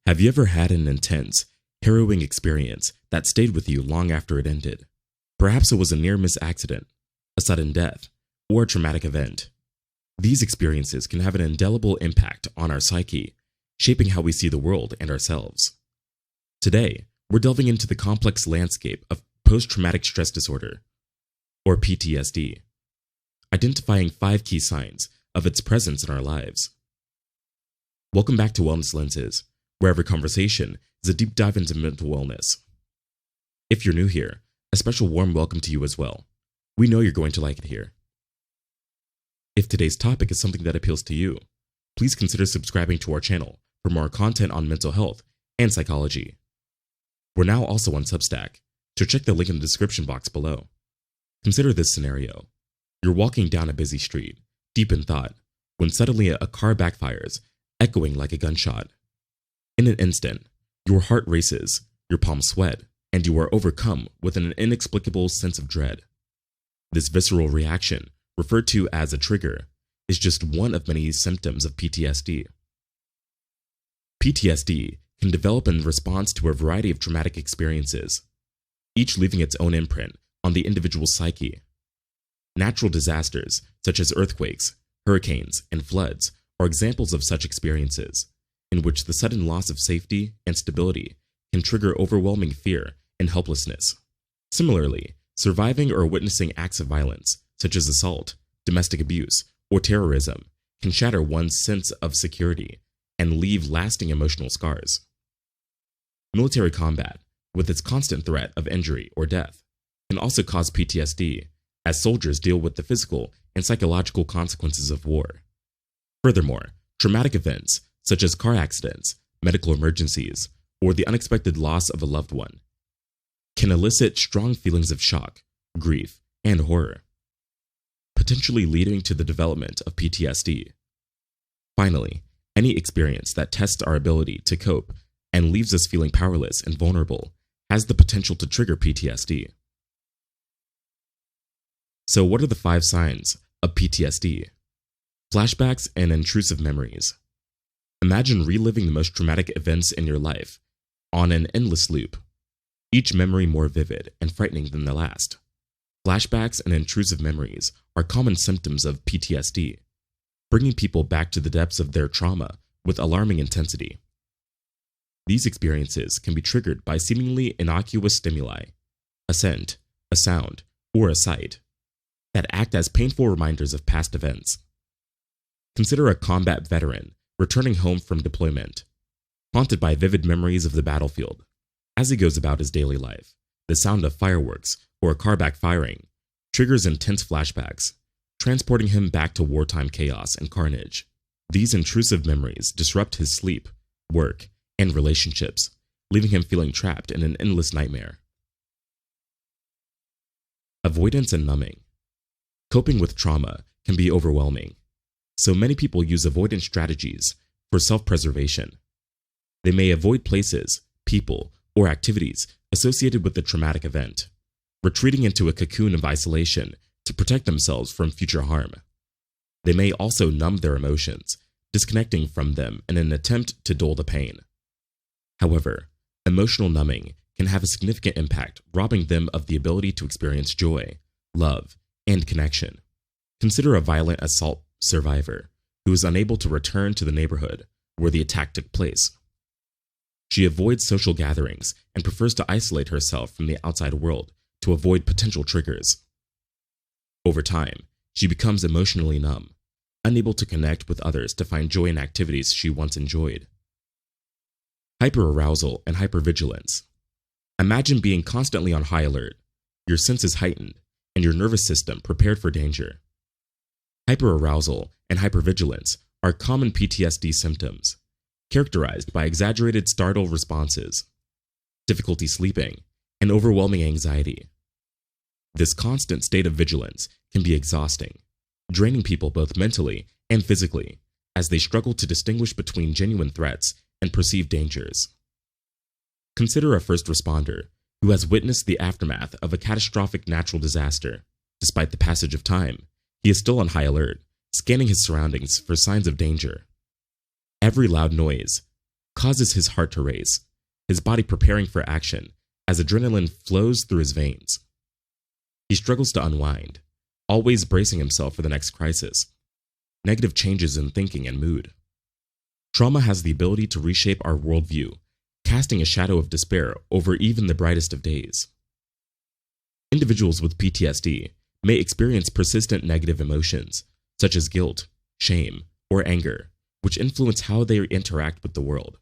Have you ever had an intense, harrowing experience that stayed with you long after it ended? Perhaps it was a near-miss accident, a sudden death, or a traumatic event. These experiences can have an indelible impact on our psyche, shaping how we see the world and ourselves. Today, we're delving into the complex landscape of post-traumatic stress disorder, or PTSD, identifying 5 key signs of its presence in our lives. Welcome back to Wellness Lenses, where every conversation is a deep dive into mental wellness. If you're new here, a special warm welcome to you as well. We know you're going to like it here. If today's topic is something that appeals to you, please consider subscribing to our channel for more content on mental health and psychology. We're now also on Substack, so check the link in the description box below. Consider this scenario. You're walking down a busy street, deep in thought, when suddenly a car backfires, echoing like a gunshot. In an instant, your heart races, your palms sweat, and you are overcome with an inexplicable sense of dread. This visceral reaction, referred to as a trigger, is just one of many symptoms of PTSD. PTSD can develop in response to a variety of traumatic experiences, each leaving its own imprint on the individual's psyche. Natural disasters, such as earthquakes, hurricanes, and floods, are examples of such experiences, in which the sudden loss of safety and stability can trigger overwhelming fear and helplessness. Similarly, surviving or witnessing acts of violence, such as assault, domestic abuse, or terrorism, can shatter one's sense of security and leave lasting emotional scars. Military combat, with its constant threat of injury or death, can also cause PTSD, as soldiers deal with the physical and psychological consequences of war. Furthermore, traumatic events, such as car accidents, medical emergencies, or the unexpected loss of a loved one, can elicit strong feelings of shock, grief, and horror, potentially leading to the development of PTSD. Finally, any experience that tests our ability to cope and leaves us feeling powerless and vulnerable has the potential to trigger PTSD. So what are the 5 signs of PTSD? Flashbacks and intrusive memories. Imagine reliving the most traumatic events in your life on an endless loop, each memory more vivid and frightening than the last. Flashbacks and intrusive memories are common symptoms of PTSD, bringing people back to the depths of their trauma with alarming intensity. These experiences can be triggered by seemingly innocuous stimuli, a scent, a sound, or a sight, that act as painful reminders of past events. Consider a combat veteran returning home from deployment, haunted by vivid memories of the battlefield. As he goes about his daily life, the sound of fireworks or a car backfiring triggers intense flashbacks, transporting him back to wartime chaos and carnage. These intrusive memories disrupt his sleep, work, and relationships, leaving him feeling trapped in an endless nightmare. Avoidance and numbing. Coping with trauma can be overwhelming, so many people use avoidance strategies for self-preservation. They may avoid places, people, or activities associated with the traumatic event, retreating into a cocoon of isolation to protect themselves from future harm. They may also numb their emotions, disconnecting from them in an attempt to dull the pain. However, emotional numbing can have a significant impact, robbing them of the ability to experience joy, love, and connection. Consider a violent assault survivor who is unable to return to the neighborhood where the attack took place. She avoids social gatherings and prefers to isolate herself from the outside world to avoid potential triggers. Over time, she becomes emotionally numb, unable to connect with others to find joy in activities she once enjoyed. Hyperarousal and hypervigilance. Imagine being constantly on high alert, your senses heightened, and your nervous system prepared for danger. Hyperarousal and hypervigilance are common PTSD symptoms, characterized by exaggerated startle responses, difficulty sleeping, and overwhelming anxiety. This constant state of vigilance can be exhausting, draining people both mentally and physically as they struggle to distinguish between genuine threats and perceived dangers. Consider a first responder who has witnessed the aftermath of a catastrophic natural disaster. Despite the passage of time, he is still on high alert, scanning his surroundings for signs of danger. Every loud noise, causes his heart to race, his body preparing for action as adrenaline flows through his veins. He struggles to unwind, always bracing himself for the next crisis. Negative changes in thinking and mood. Trauma has the ability to reshape our worldview, casting a shadow of despair over even the brightest of days. Individuals with PTSD may experience persistent negative emotions, such as guilt, shame, or anger, which influence how they interact with the world.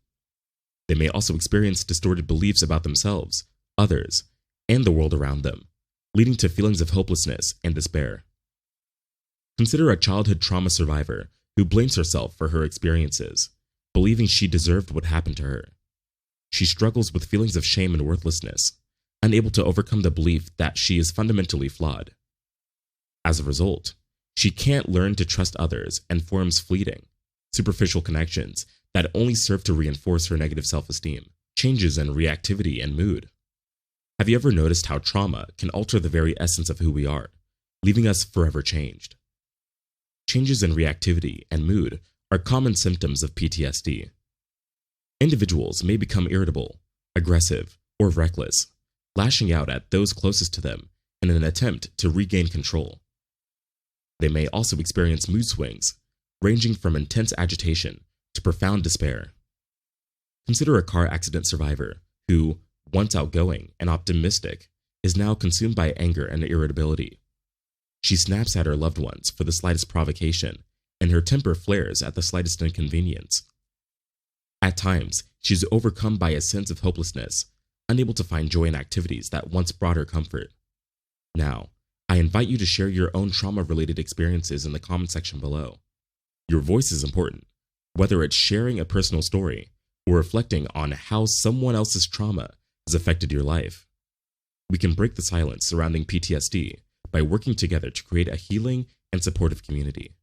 They may also experience distorted beliefs about themselves, others, and the world around them, leading to feelings of hopelessness and despair. Consider a childhood trauma survivor who blames herself for her experiences, believing she deserved what happened to her. She struggles with feelings of shame and worthlessness, unable to overcome the belief that she is fundamentally flawed. As a result, she can't learn to trust others and forms fleeting, superficial connections that only serve to reinforce her negative self-esteem. Changes in reactivity and mood. Have you ever noticed how trauma can alter the very essence of who we are, leaving us forever changed? Changes in reactivity and mood are common symptoms of PTSD. Individuals may become irritable, aggressive, or reckless, lashing out at those closest to them in an attempt to regain control. They may also experience mood swings, ranging from intense agitation to profound despair. Consider a car accident survivor who, once outgoing and optimistic, is now consumed by anger and irritability. She snaps at her loved ones for the slightest provocation, and her temper flares at the slightest inconvenience. At times, she is overcome by a sense of hopelessness, unable to find joy in activities that once brought her comfort. Now, I invite you to share your own trauma-related experiences in the comment section below. Your voice is important, whether it's sharing a personal story or reflecting on how someone else's trauma has affected your life. We can break the silence surrounding PTSD by working together to create a healing and supportive community.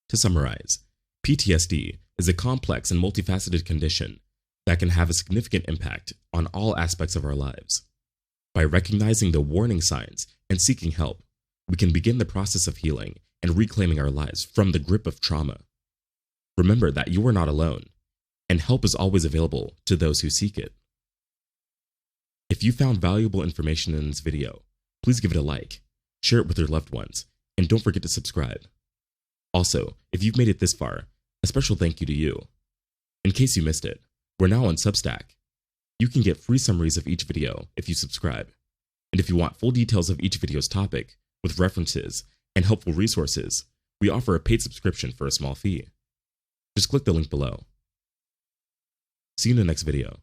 To summarize, PTSD is a complex and multifaceted condition that can have a significant impact on all aspects of our lives. By recognizing the warning signs and seeking help, we can begin the process of healing and reclaiming our lives from the grip of trauma. Remember that you are not alone, and help is always available to those who seek it. If you found valuable information in this video, please give it a like, share it with your loved ones, and don't forget to subscribe. Also, if you've made it this far, a special thank you to you. In case you missed it, we're now on Substack. You can get free summaries of each video if you subscribe. And if you want full details of each video's topic, with references and helpful resources, we offer a paid subscription for a small fee. Just click the link below. See you in the next video.